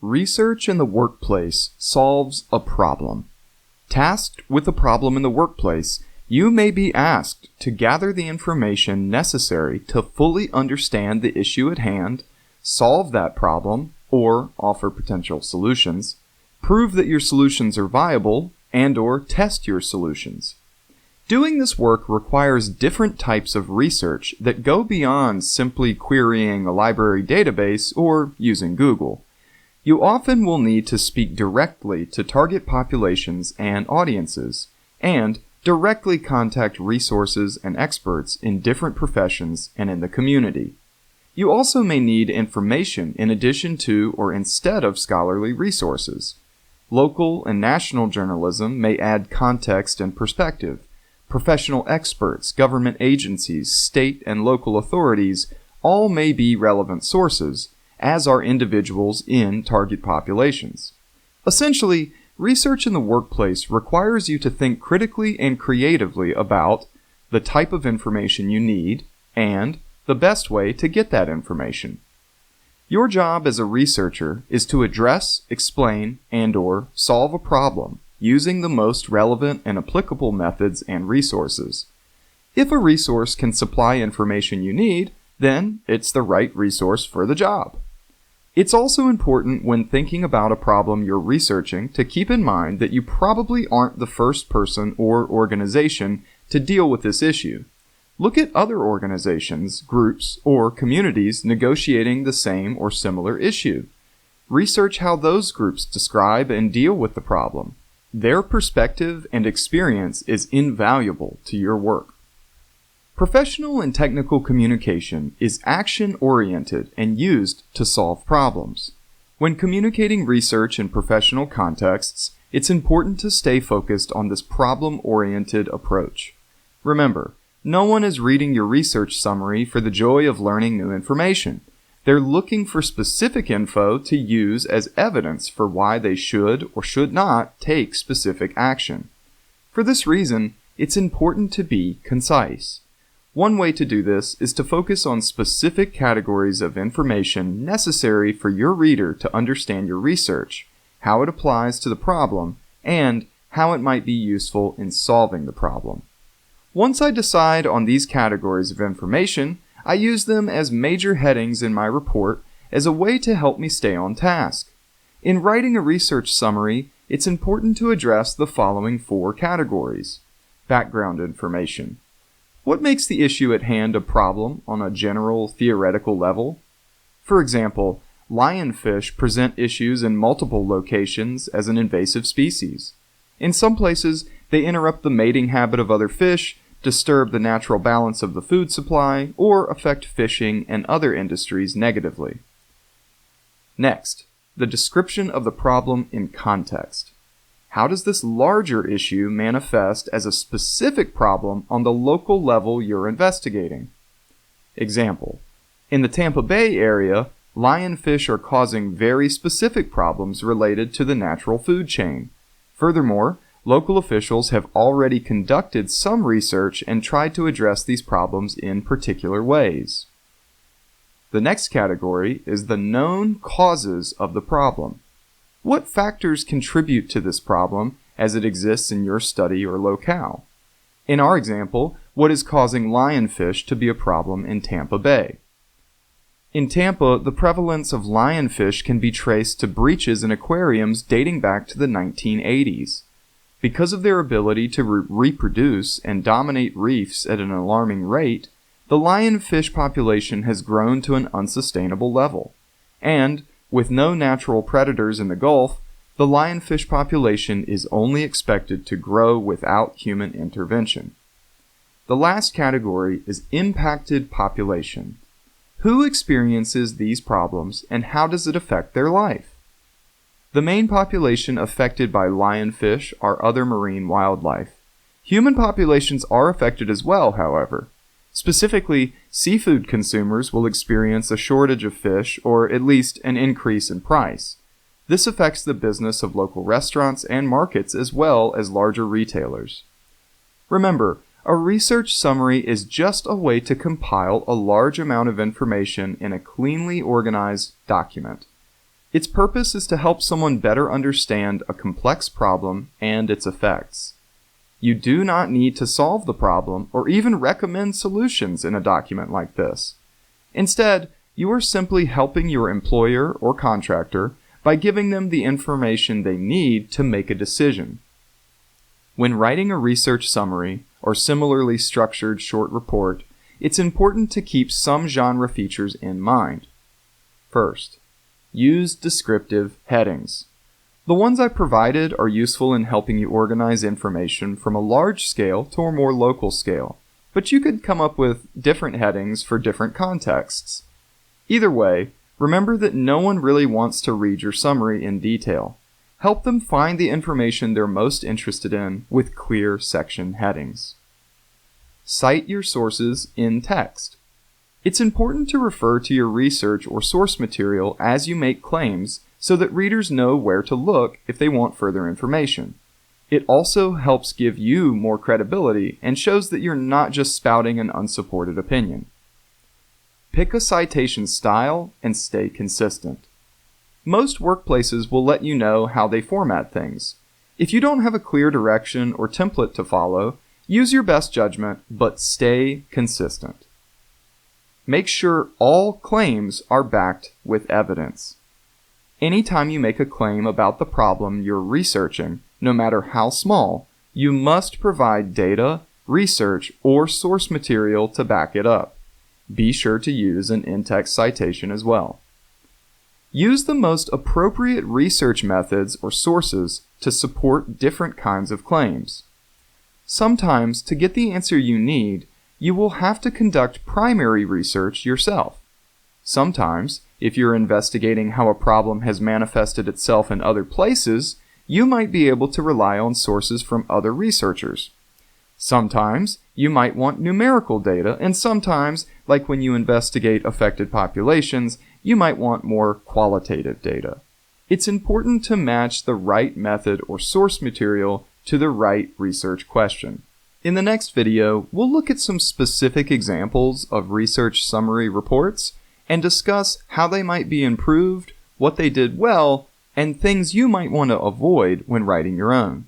Research in the workplace solves a problem. Tasked with a problem in the workplace, you may be asked to gather the information necessary to fully understand the issue at hand, solve that problem, or offer potential solutions, prove that your solutions are viable, and/or test your solutions. Doing this work requires different types of research that go beyond simply querying a library database or using Google. You often will need to speak directly to target populations and audiences, and directly contact resources and experts in different professions and in the community. You also may need information in addition to or instead of scholarly resources. Local and national journalism may add context and perspective. Professional experts, government agencies, state and local authorities all may be relevant sources, as are individuals in target populations. Essentially, research in the workplace requires you to think critically and creatively about the type of information you need and the best way to get that information. Your job as a researcher is to address, explain, and/or solve a problem using the most relevant and applicable methods and resources. If a resource can supply information you need, then it's the right resource for the job. It's also important when thinking about a problem you're researching to keep in mind that you probably aren't the first person or organization to deal with this issue. Look at other organizations, groups, or communities negotiating the same or similar issue. Research how those groups describe and deal with the problem. Their perspective and experience is invaluable to your work. Professional and technical communication is action-oriented and used to solve problems. When communicating research in professional contexts, it's important to stay focused on this problem-oriented approach. Remember, no one is reading your research summary for the joy of learning new information. They're looking for specific info to use as evidence for why they should or should not take specific action. For this reason, it's important to be concise. One way to do this is to focus on specific categories of information necessary for your reader to understand your research, how it applies to the problem, and how it might be useful in solving the problem. Once I decide on these categories of information, I use them as major headings in my report as a way to help me stay on task. In writing a research summary, it's important to address the following 4 categories. Background information. What makes the issue at hand a problem on a general theoretical level? For example, lionfish present issues in multiple locations as an invasive species. In some places, they interrupt the mating habit of other fish, disturb the natural balance of the food supply, or affect fishing and other industries negatively. Next, the description of the problem in context. How does this larger issue manifest as a specific problem on the local level you're investigating? Example: in the Tampa Bay area, lionfish are causing very specific problems related to the natural food chain. Furthermore, local officials have already conducted some research and tried to address these problems in particular ways. The next category is the known causes of the problem. What factors contribute to this problem as it exists in your study or locale? In our example, what is causing lionfish to be a problem in Tampa Bay? In Tampa, the prevalence of lionfish can be traced to breaches in aquariums dating back to the 1980s. Because of their ability to reproduce and dominate reefs at an alarming rate, the lionfish population has grown to an unsustainable level. And, with no natural predators in the Gulf, the lionfish population is only expected to grow without human intervention. The last category is impacted population. Who experiences these problems and how does it affect their life? The main population affected by lionfish are other marine wildlife. Human populations are affected as well, however. Specifically, seafood consumers will experience a shortage of fish or at least an increase in price. This affects the business of local restaurants and markets as well as larger retailers. Remember, a research summary is just a way to compile a large amount of information in a cleanly organized document. Its purpose is to help someone better understand a complex problem and its effects. You do not need to solve the problem or even recommend solutions in a document like this. Instead, you are simply helping your employer or contractor by giving them the information they need to make a decision. When writing a research summary or similarly structured short report, it's important to keep some genre features in mind. First, use descriptive headings. The ones I provided are useful in helping you organize information from a large scale to a more local scale, but you could come up with different headings for different contexts. Either way, remember that no one really wants to read your summary in detail. Help them find the information they're most interested in with clear section headings. Cite your sources in text. It's important to refer to your research or source material as you make claims so that readers know where to look if they want further information. It also helps give you more credibility and shows that you're not just spouting an unsupported opinion. Pick a citation style and stay consistent. Most workplaces will let you know how they format things. If you don't have a clear direction or template to follow, use your best judgment, but stay consistent. Make sure all claims are backed with evidence. Anytime you make a claim about the problem you're researching, no matter how small, you must provide data, research, or source material to back it up. Be sure to use an in-text citation as well. Use the most appropriate research methods or sources to support different kinds of claims. Sometimes, to get the answer you need, you will have to conduct primary research yourself. Sometimes, if you're investigating how a problem has manifested itself in other places, you might be able to rely on sources from other researchers. Sometimes, you might want numerical data, and sometimes, like when you investigate affected populations, you might want more qualitative data. It's important to match the right method or source material to the right research question. In the next video, we'll look at some specific examples of research summary reports and discuss how they might be improved, what they did well, and things you might want to avoid when writing your own.